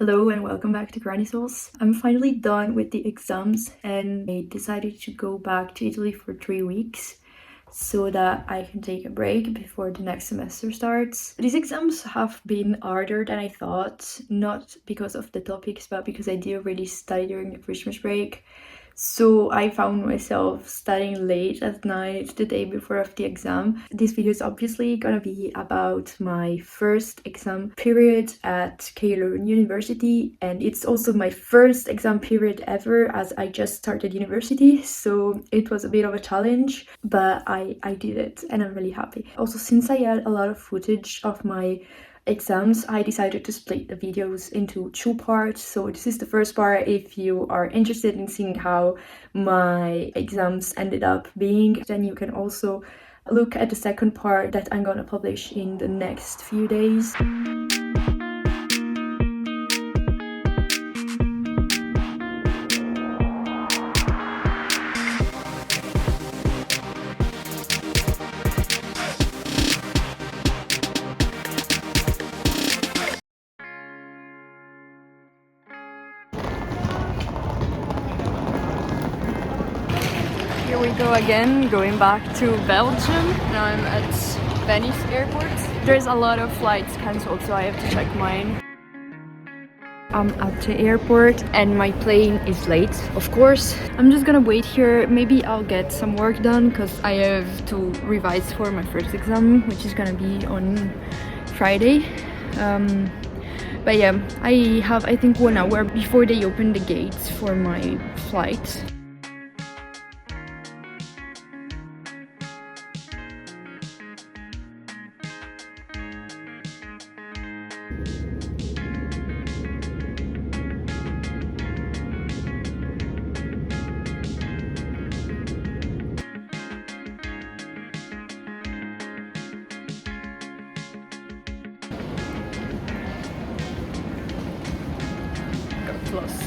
Hello and welcome back to Granny Sauce. I'm finally done with the exams and I decided to go back to Italy for 3 weeks so that I can take a break before the next semester starts. These exams have been harder than I thought, not because of the topics, but because I didn't really study during the Christmas break. So I found myself studying late at night the day before of the exam. This video is obviously gonna be about my first exam period at KU Leuven University, and it's also my first exam period ever as I just started university, so it was a bit of a challenge, but I did it and I'm really happy. Also, since I had a lot of footage of my exams, I decided to split the videos into 2 parts. So this is the first part if you are interested in seeing how my exams ended up being. Then you can also look at the second part that I'm gonna publish in the next few days. Here we go again, going back to Belgium. Now I'm at Venice airport. There's a lot of flights cancelled, so I have to check mine. I'm at the airport and my plane is late, of course. I'm just gonna wait here. Maybe I'll get some work done because I have to revise for my first exam, which is gonna be on Friday. But yeah, I have, I think, 1 hour before they open the gates for my flight. Got lost.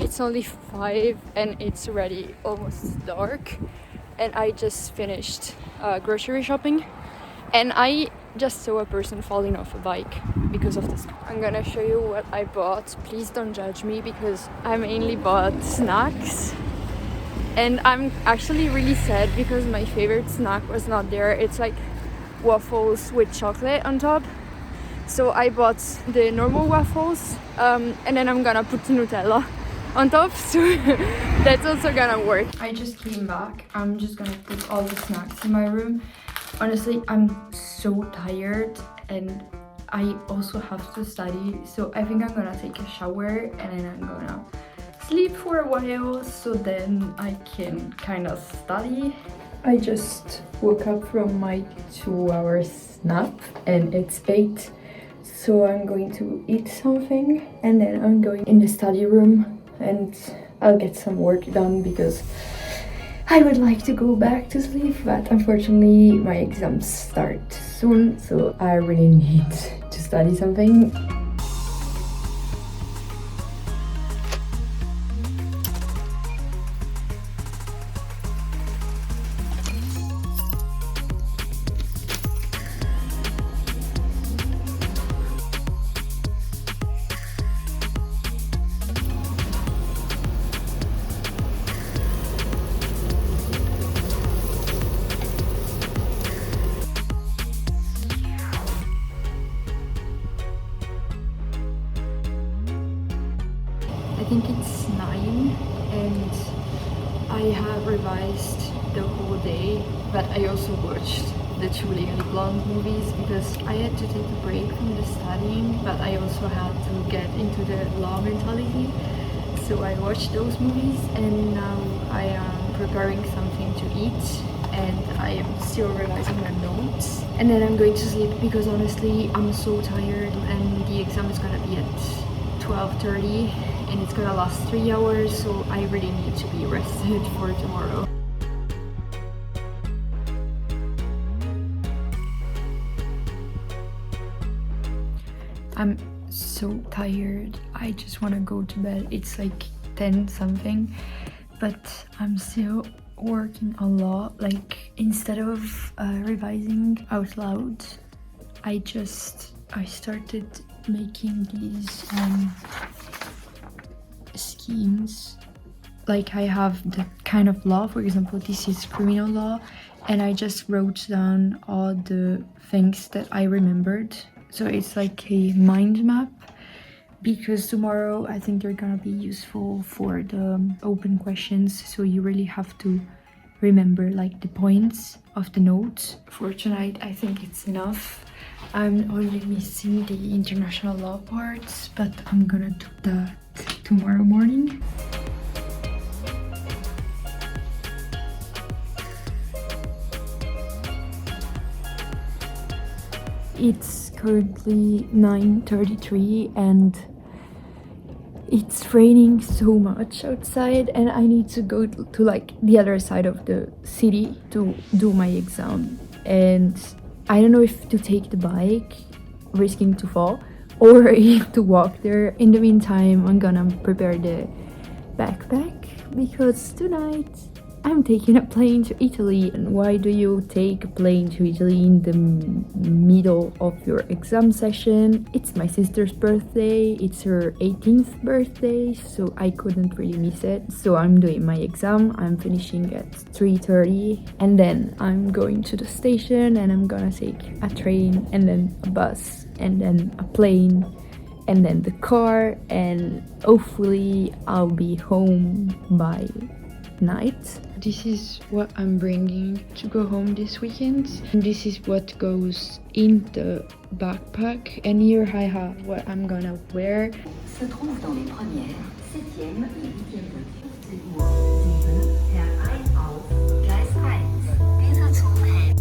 It's only 5 and it's already almost dark, and I just finished grocery shopping and I just saw a person falling off a bike because of this. I'm gonna show you what I bought. Please don't judge me because I mainly bought snacks and I'm actually really sad because my favorite snack was not there. It's like waffles with chocolate on top. So I bought the normal waffles and then I'm gonna put Nutella on top, so that's also gonna work. I just came back. I'm just gonna put all the snacks in my room. Honestly, I'm so tired and I also have to study, so I think I'm gonna take a shower and then I'm gonna sleep for a while so then I can kind of study. I just woke up from my 2-hour nap and it's 8, so I'm going to eat something and then I'm going in the study room and I'll get some work done because I would like to go back to sleep, but unfortunately my exams start soon, so I really need to study something. I think it's 9 and I have revised the whole but I also watched the two Legally Blonde movies because I had to take a break from the studying, but I also had to get into the law mentality. So I watched those movies, and now I am preparing something to eat, and I am still revising my notes, and then I'm going to sleep because honestly I'm so tired, and the exam is gonna be at 12:30 and it's gonna last 3 hours, so I really need to be rested for tomorrow. I'm so tired. I just want to go to bed. It's like 10 something, but I'm still working a lot. Like, instead of revising out loud, I started making these schemes. Like, I have the kind of law, for example, this is criminal law, and I just wrote down all the things that I remembered. So it's like a mind map, because tomorrow I think they're gonna be useful for the open questions, so you really have to remember like the points of the notes. For tonight I think it's enough. I'm only missing the international law parts, but I'm gonna do that tomorrow morning. It's currently 9:33 and it's raining so much outside, and I need to go to like the other side of the city to do my exam, and I don't know if to take the bike, risking to fall, or if to walk there. In the meantime, I'm gonna prepare the backpack because tonight I'm taking a plane to Italy. And why do you take a plane to Italy in the middle of your exam session? It's my sister's birthday, it's her 18th birthday, so I couldn't really miss it. So I'm doing my exam, I'm finishing at 3:30, and then I'm going to the station and I'm gonna take a train and then a bus and then a plane and then the car, and hopefully I'll be home by night. This is what I'm bringing to go home this weekend, and this is what goes in the backpack, and here I have what I'm gonna wear. Se trouve dans les premières, 7e et 8e Gleis 1, dieser Zug hält.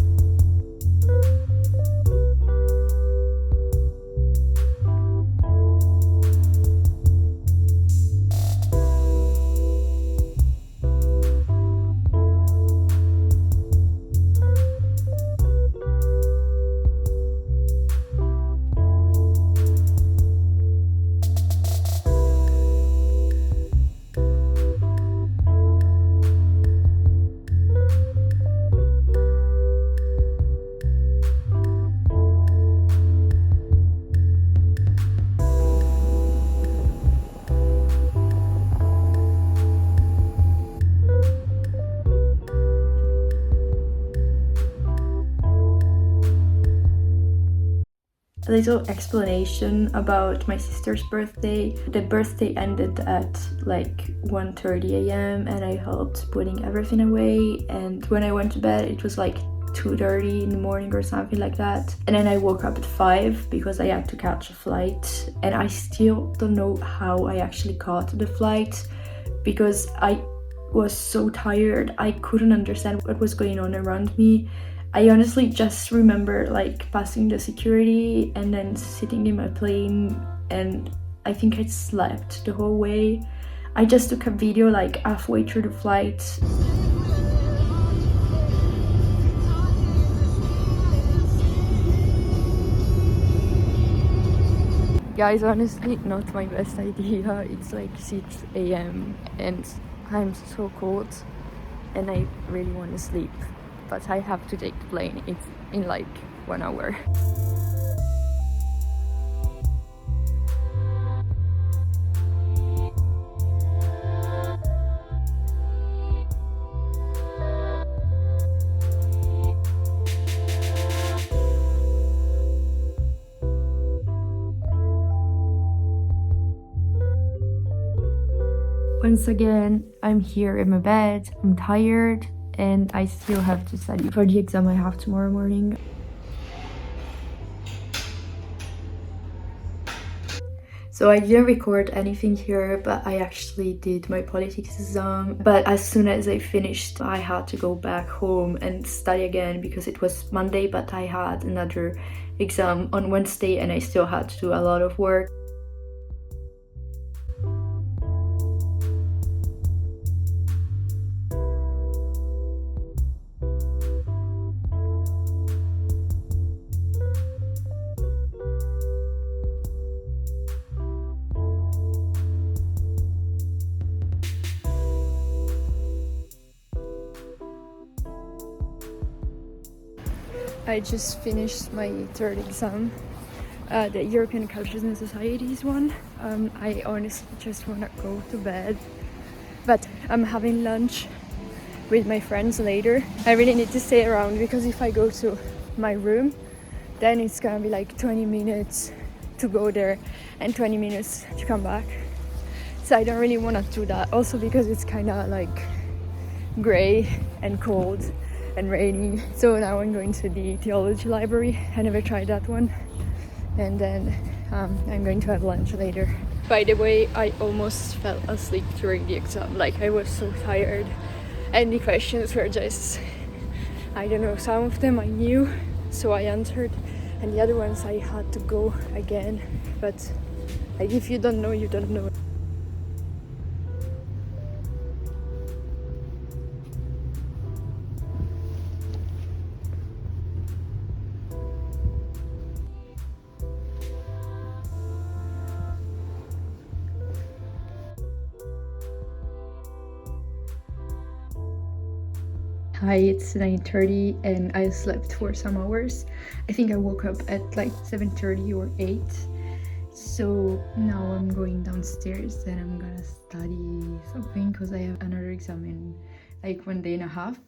A little explanation about my sister's birthday. The birthday ended at like 1:30 a.m. and I helped putting everything away, and when I went to bed it was like 2:30 in the morning or something like that, and then I woke up at 5 because I had to catch a flight, and I still don't know how I actually caught the flight because I was so tired. I couldn't understand what was going on around me. I honestly just remember like passing the security and then sitting in my plane, and I think I slept the whole way. I just took a video like halfway through the flight. Guys, honestly, not my best idea. It's like 6 a.m. and I'm so cold and I really want to sleep. But I have to take the plane. It's in like 1 hour. Once again, I'm here in my bed. I'm tired. and I still have to study for the exam I have tomorrow morning. So I didn't record anything here, but I actually did my politics exam. But as soon as I finished, I had to go back home and study again because it was Monday, but I had another exam on Wednesday and I still had to do a lot of work. I just finished my third exam, the European Cultures and Societies one. I honestly just want to go to bed, but I'm having lunch with my friends later. I really need to stay around because if I go to my room, then it's gonna be like 20 minutes to go there and 20 minutes to come back. So I don't really want to do that. Also because it's kind of like gray and cold and rainy. So now I'm going to the theology library. I never tried that one. And then I'm going to have lunch later. By the way, I almost fell asleep during the exam. Like, I was so tired. And the questions were just, I don't know, some of them I knew, so I answered. And the other ones I had to go again. But like, if you don't know, you don't know. Hi, it's 9:30 and I slept for some hours. I think I woke up at like 7:30 or 8. So now I'm going downstairs and I'm gonna study something because I have another exam in like 1 day and a half.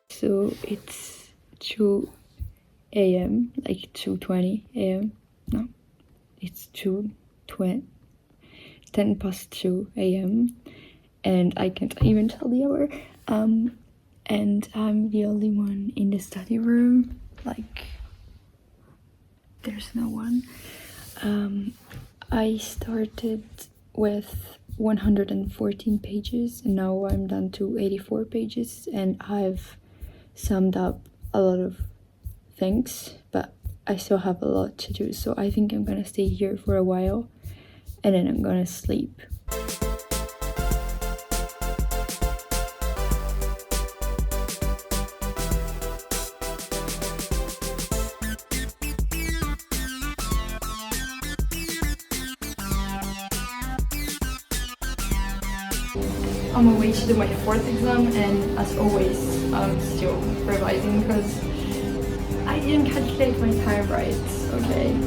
So it's 2 a.m. like 2:20 a.m. No, it's 2:20, 10 past 2 a.m. and I can't even tell the hour. And I'm the only one in the study room. Like, there's no one. I started with 114 pages and now I'm down to 84 pages and I've summed up a lot of things, but I still have a lot to do, so I think I'm gonna stay here for a while and then I'm gonna sleep. On my way to do my fourth exam, and as always, I'm still revising because I didn't calculate my time right, okay?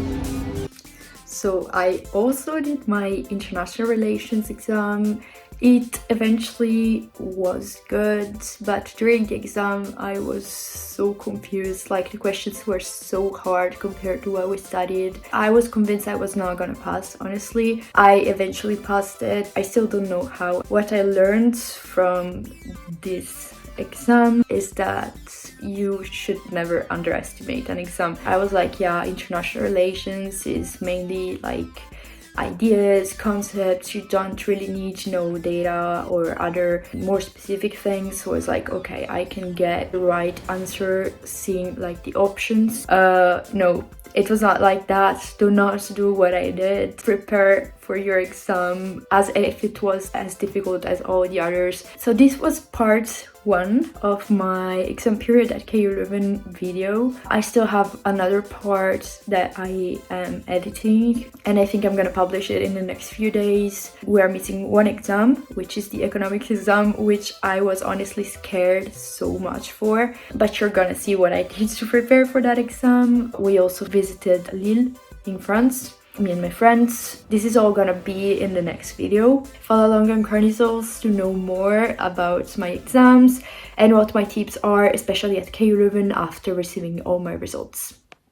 So I also did my international relations exam. It eventually was good, but during the exam I was so confused. Like, the questions were so hard compared to what we studied. I was convinced I was not gonna pass, honestly. I eventually passed it. I still don't know how. What I learned from this exam is that you should never underestimate an exam. I was like, yeah, international relations is mainly like ideas, concepts. You don't really need to know data or other more specific things. So it's like, okay, I can get the right answer seeing like the options. No, it was not like that. Do not do what I did. Prepare for your exam as if it was as difficult as all the others. So this was part 1 of my exam period at KU Leuven video. I still have another part that I am editing and I think I'm gonna publish it in the next few days. We are missing one exam, which is the economics exam, which I was honestly scared so much for, but you're gonna see what I did to prepare for that exam. We also visited Lille in France, me and my friends. This is all gonna be in the next video. Follow along on Chronicles to know more about my exams and what my tips are, especially at KU Leuven after receiving all my results.